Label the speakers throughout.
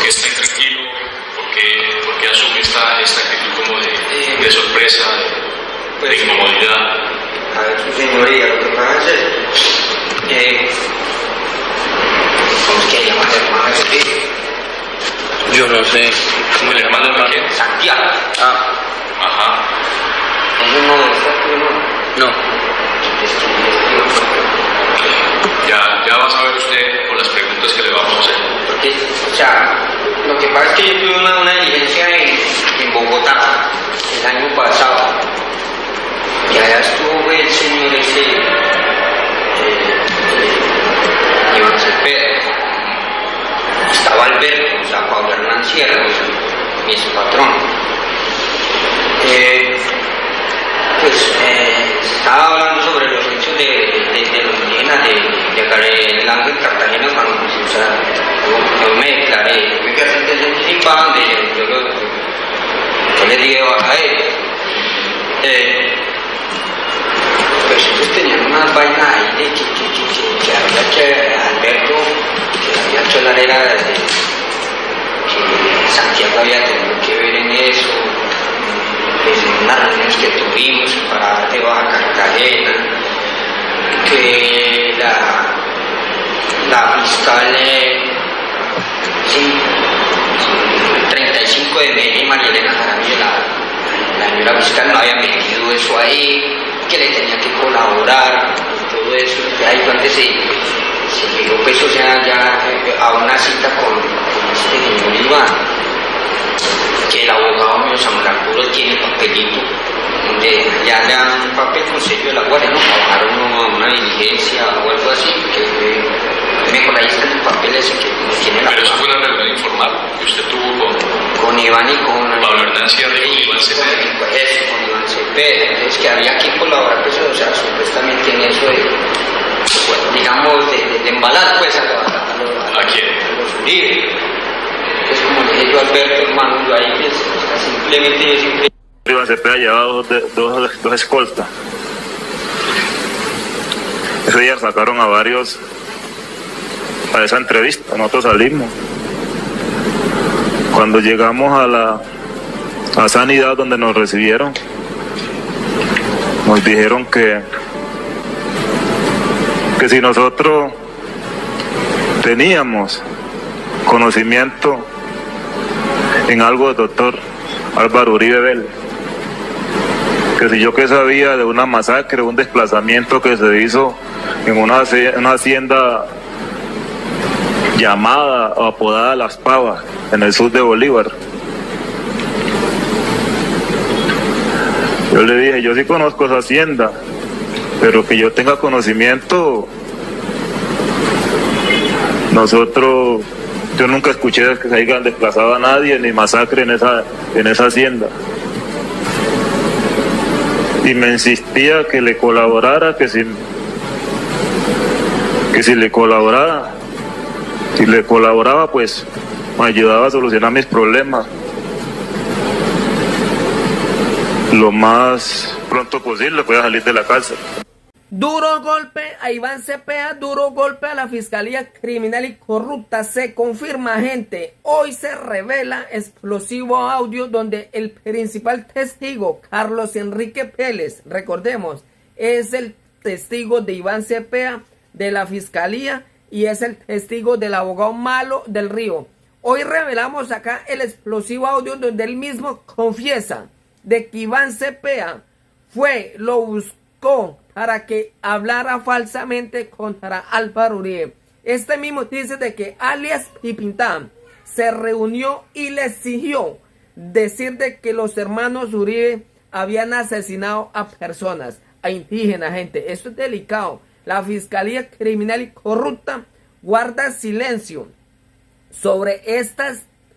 Speaker 1: qué está intranquilo? ¿Por qué asume esta actitud como de sorpresa, de incomodidad?
Speaker 2: A ver, su señoría, lo que pasa es ¿cómo es que llama el hermano ese tío?
Speaker 3: Yo no sé.
Speaker 1: ¿Cómo el hermano de quién?
Speaker 2: Santiago.
Speaker 1: Ajá.
Speaker 2: Ese no es aquí, ¿no?
Speaker 3: No.
Speaker 1: Ya vas a ver usted con las preguntas que le vamos a hacer.
Speaker 2: Porque, o sea, lo que pasa es que yo tuve una diligencia en Bogotá el año pasado. Y allá estuvo el señor ese, Iván Cepeda. Estaba Alberto, o sea, Pablo Hernán Sierra, mi patrón. Estaba hablando sobre los hechos de los indígenas de Ángel Cartagena cuando yo me declaré, yo me fui a sentencia anticipada donde yo les dije a ellos. Pues ellos tenían unas vainas ahí de que había que Alberto, que había hecho la era de que Santiago había tenido que ver en eso. En unas reuniones que tuvimos para dar de baja Cartagena, que la fiscal 35 de Medellín, María Elena Jaramillo, la señora fiscal no había metido eso ahí, que le tenía que colaborar y todo eso. Ahí fue antes se llegó pues, o sea, ya a una cita con este señor Iván, que el abogado mío Samuel Arturo tiene papelito, donde ya le dan un papel con sello de la guardia, ¿no? Para bajar una diligencia o algo así, que mejor ahí está el papel ese que tiene la.
Speaker 1: Pero eso fue una reunión informal que usted tuvo
Speaker 2: con Iván y con
Speaker 1: Pablo Hernán Sierra y con Iván Cepeda.
Speaker 2: Eso, con Iván Cepeda. Entonces que había que colaborar, pues, o sea, supuestamente en eso de, pues, digamos, de embalar pues a los Uribe. Es como le dije yo a Alberto, hermano, yo ahí pues, simplemente yo siempre.
Speaker 4: Iván Cepeda llevaba dos escoltas. Ese día sacaron a varios a esa entrevista, nosotros salimos. Cuando llegamos a Sanidad, donde nos recibieron, nos dijeron que si nosotros teníamos conocimiento en algo del doctor Álvaro Uribe Vélez, que si yo que sabía de una masacre, un desplazamiento que se hizo en una hacienda llamada o apodada Las Pavas, en el sur de Bolívar. Yo le dije, yo sí conozco esa hacienda, pero que yo tenga conocimiento, yo nunca escuché que se hayan desplazado a nadie ni masacre en esa hacienda. Y me insistía que le colaborara, que si le colaboraba, pues me ayudaba a solucionar mis problemas lo más pronto posible, podía salir de la cárcel.
Speaker 5: Duro golpe a Iván Cepeda, duro golpe a la Fiscalía Criminal y Corrupta. Se confirma, gente. Hoy se revela explosivo audio donde el principal testigo, Carlos Enrique Pérez, recordemos, es el testigo de Iván Cepeda de la Fiscalía y es el testigo del abogado Malo del Río. Hoy revelamos acá el explosivo audio donde él mismo confiesa de que Iván Cepeda lo buscó para que hablara falsamente contra Álvaro Uribe. Este mismo dice de que alias Pipintán se reunió y le exigió decir de que los hermanos Uribe habían asesinado a personas, a indígenas, gente. Esto es delicado. La Fiscalía Criminal y Corrupta guarda silencio sobre esta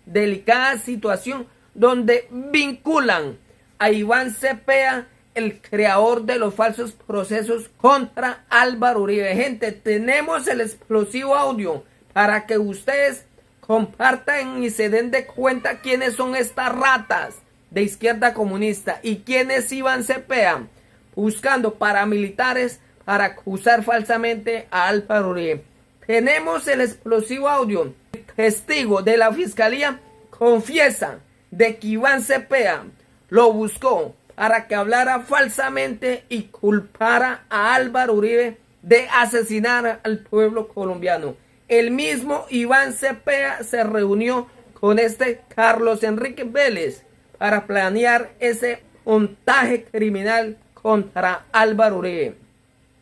Speaker 5: delicada situación donde vinculan a Iván Cepeda, el creador de los falsos procesos contra Álvaro Uribe. Gente, tenemos el explosivo audio para que ustedes compartan y se den de cuenta quiénes son estas ratas de izquierda comunista y quién es Iván Cepeda buscando paramilitares para acusar falsamente a Álvaro Uribe. Tenemos el explosivo audio testigo de la fiscalía confiesa de que Iván Cepeda lo buscó para que hablara falsamente y culpara a Álvaro Uribe de asesinar al pueblo colombiano. El mismo Iván Cepeda se reunió con este Carlos Enrique Vélez para planear ese montaje criminal contra Álvaro Uribe.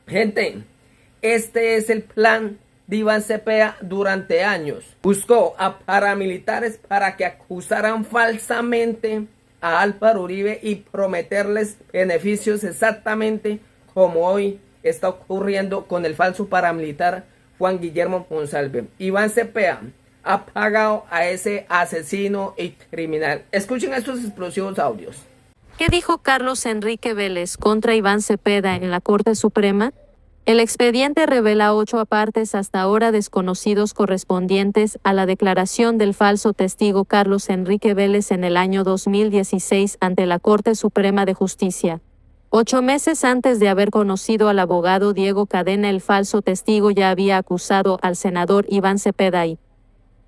Speaker 5: Gente, este es el plan de Iván Cepeda durante años. Buscó a paramilitares para que acusaran falsamente a Álvaro Uribe y prometerles beneficios exactamente como hoy está ocurriendo con el falso paramilitar Juan Guillermo Monsalve. Iván Cepeda ha pagado a ese asesino y criminal. Escuchen estos explosivos audios.
Speaker 6: ¿Qué dijo Carlos Enrique Vélez contra Iván Cepeda en la Corte Suprema? El expediente revela 8 apartes hasta ahora desconocidos correspondientes a la declaración del falso testigo Carlos Enrique Vélez en el año 2016 ante la Corte Suprema de Justicia. 8 meses antes de haber conocido al abogado Diego Cadena, el falso testigo ya había acusado al senador Iván Cepeda y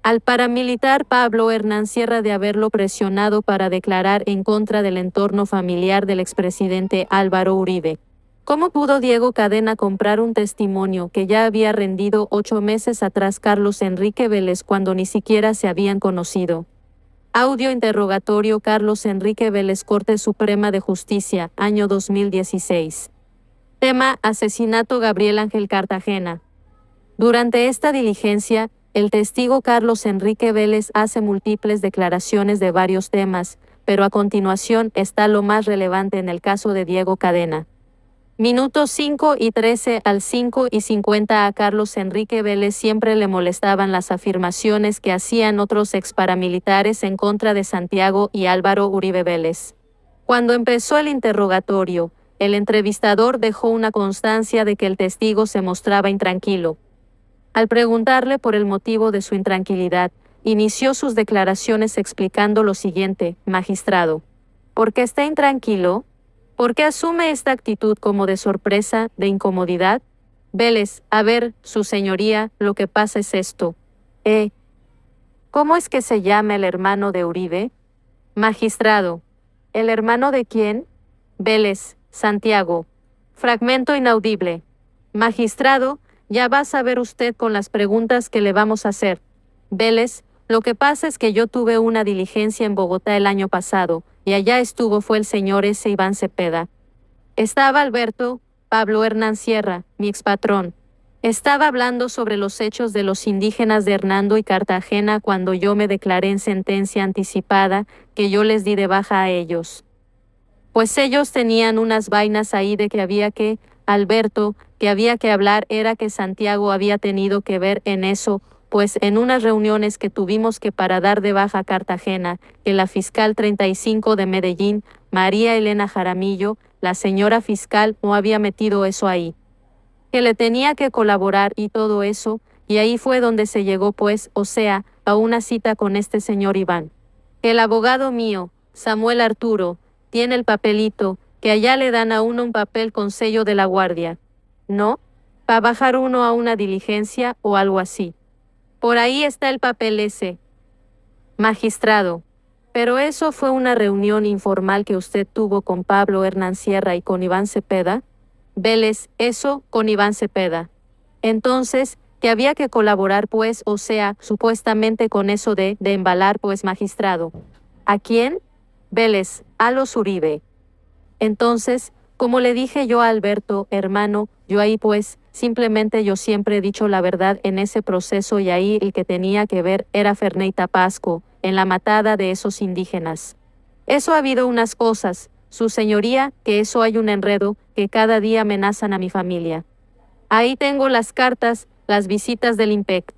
Speaker 6: al paramilitar Pablo Hernán Sierra de haberlo presionado para declarar en contra del entorno familiar del expresidente Álvaro Uribe. ¿Cómo pudo Diego Cadena comprar un testimonio que ya había rendido 8 meses atrás Carlos Enrique Vélez cuando ni siquiera se habían conocido? Audio interrogatorio Carlos Enrique Vélez, Corte Suprema de Justicia, año 2016. Tema: asesinato Gabriel Ángel Cartagena. Durante esta diligencia, el testigo Carlos Enrique Vélez hace múltiples declaraciones de varios temas, pero a continuación está lo más relevante en el caso de Diego Cadena. Minutos 5 y 13 al 5 y 50 a Carlos Enrique Vélez siempre le molestaban las afirmaciones que hacían otros exparamilitares en contra de Santiago y Álvaro Uribe Vélez. Cuando empezó el interrogatorio, el entrevistador dejó una constancia de que el testigo se mostraba intranquilo. Al preguntarle por el motivo de su intranquilidad, inició sus declaraciones explicando lo siguiente: magistrado, ¿por qué está intranquilo? ¿Por qué asume esta actitud como de sorpresa, de incomodidad? Vélez: a ver, su señoría, lo que pasa es esto. ¿Cómo es que se llama el hermano de Uribe? Magistrado: ¿el hermano de quién? Vélez: Santiago. Fragmento inaudible. Magistrado: ya va a saber usted con las preguntas que le vamos a hacer. Vélez: lo que pasa es que yo tuve una diligencia en Bogotá el año pasado, y allá fue el señor ese Iván Cepeda. Estaba Alberto, Pablo Hernán Sierra, mi expatrón. Estaba hablando sobre los hechos de los indígenas de Hernando y Cartagena cuando yo me declaré en sentencia anticipada, que yo les di de baja a ellos. Pues ellos tenían unas vainas ahí de que Alberto, que había que hablar era que Santiago había tenido que ver en eso, pues en unas reuniones que tuvimos que para dar de baja a Cartagena, que la fiscal 35 de Medellín, María Elena Jaramillo, la señora fiscal, no había metido eso ahí. Que le tenía que colaborar y todo eso, y ahí fue donde se llegó pues, o sea, a una cita con este señor Iván. Que el abogado mío, Samuel Arturo, tiene el papelito, que allá le dan a uno un papel con sello de la guardia. ¿No? Para bajar uno a una diligencia o algo así. Por ahí está el papel ese. Magistrado: ¿pero eso fue una reunión informal que usted tuvo con Pablo Hernán Sierra y con Iván Cepeda? Vélez: eso, con Iván Cepeda. Entonces, que había que colaborar pues, o sea, supuestamente con eso de embalar pues, magistrado. ¿A quién? Vélez: a los Uribe. Entonces, como le dije yo a Alberto, hermano, yo ahí pues, simplemente yo siempre he dicho la verdad en ese proceso y ahí el que tenía que ver era Ferney Tapasco, en la matada de esos indígenas. Eso ha habido unas cosas, su señoría, que eso hay un enredo, que cada día amenazan a mi familia. Ahí tengo las cartas, las visitas del IMPEC.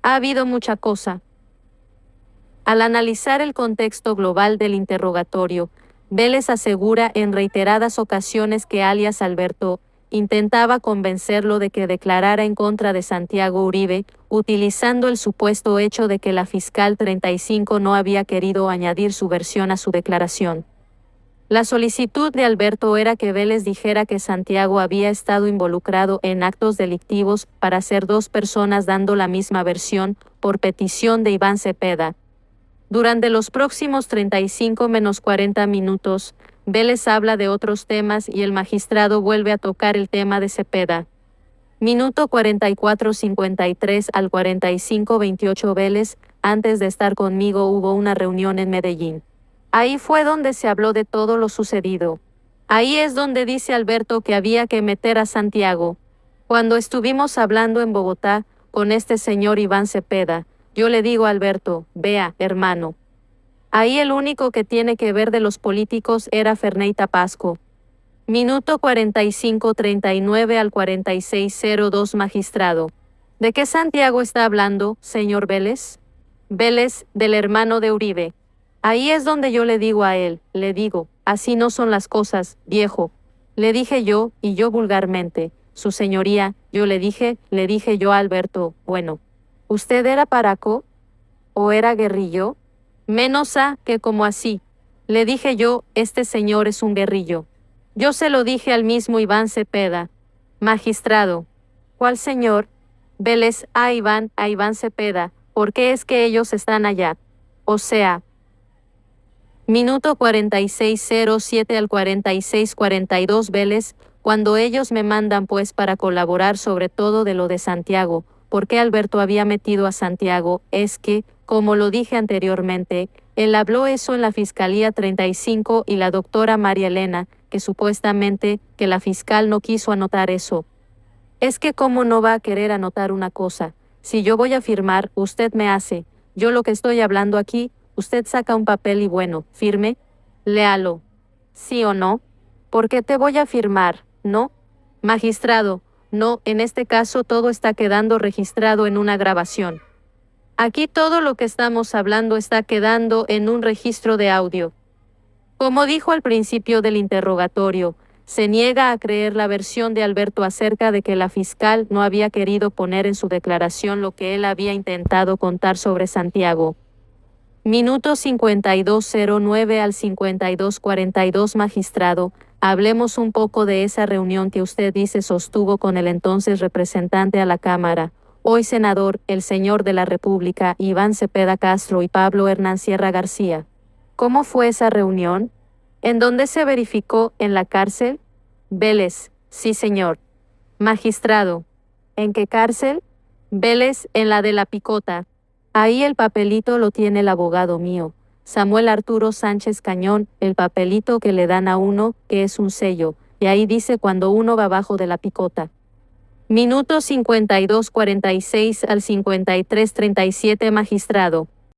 Speaker 6: Ha habido mucha cosa. Al analizar el contexto global del interrogatorio, Vélez asegura en reiteradas ocasiones que alias Alberto intentaba convencerlo de que declarara en contra de Santiago Uribe, utilizando el supuesto hecho de que la fiscal 35 no había querido añadir su versión a su declaración. La solicitud de Alberto era que Vélez dijera que Santiago había estado involucrado en actos delictivos para ser dos personas dando la misma versión, por petición de Iván Cepeda. Durante los próximos 35-40 minutos, Vélez habla de otros temas y el magistrado vuelve a tocar el tema de Cepeda. Minuto 44:53 al 45:28 Vélez, antes de estar conmigo hubo una reunión en Medellín. Ahí fue donde se habló de todo lo sucedido. Ahí es donde dice Alberto que había que meter a Santiago. Cuando estuvimos hablando en Bogotá con este señor Iván Cepeda, yo le digo a Alberto, vea, hermano. Ahí el único que tiene que ver de los políticos era Ferney Tapasco. Minuto 45:39 al 46:02 Magistrado. ¿De qué Santiago está hablando, señor Vélez? Vélez, del hermano de Uribe. Ahí es donde yo le digo a él, le digo, así no son las cosas, viejo. Le dije yo, y yo vulgarmente, su señoría, yo le dije yo a Alberto, bueno, ¿usted era paraco? ¿O era guerrillo? Menos a que como así. Le dije yo, este señor es un guerrillo. Yo se lo dije al mismo Iván Cepeda. Magistrado. ¿Cuál señor? Vélez a Iván Cepeda. ¿Por qué es que ellos están allá? O sea... Minuto 46:07 al 46:42 Vélez, cuando ellos me mandan pues para colaborar sobre todo de lo de Santiago, ¿por qué Alberto había metido a Santiago? Es que, como lo dije anteriormente, él habló eso en la Fiscalía 35 y la doctora María Elena, que supuestamente que la fiscal no quiso anotar eso. Es que cómo no va a querer anotar una cosa. Si yo voy a firmar, usted me hace. Yo lo que estoy hablando aquí, usted saca un papel y bueno, firme, léalo. ¿Sí o no? ¿Por qué te voy a firmar? ¿No? Magistrado, no, en este caso todo está quedando registrado en una grabación. Aquí todo lo que estamos hablando está quedando en un registro de audio. Como dijo al principio del interrogatorio, se niega a creer la versión de Alberto acerca de que la fiscal no había querido poner en su declaración lo que él había intentado contar sobre Santiago. Minuto 52:09 al 52:42 Magistrado, hablemos un poco de esa reunión que usted dice sostuvo con el entonces representante a la Cámara, hoy senador, el señor de la República, Iván Cepeda Castro y Pablo Hernán Sierra García. ¿Cómo fue esa reunión? ¿En dónde se verificó? ¿En la cárcel? Vélez, sí señor. Magistrado, ¿en qué cárcel? Vélez, en la de La Picota. Ahí el papelito lo tiene el abogado mío, Samuel Arturo Sánchez Cañón, el papelito que le dan a uno, que es un sello, y ahí dice cuando uno va abajo de la picota. Minuto 52:46 al 53:37 Magistrado.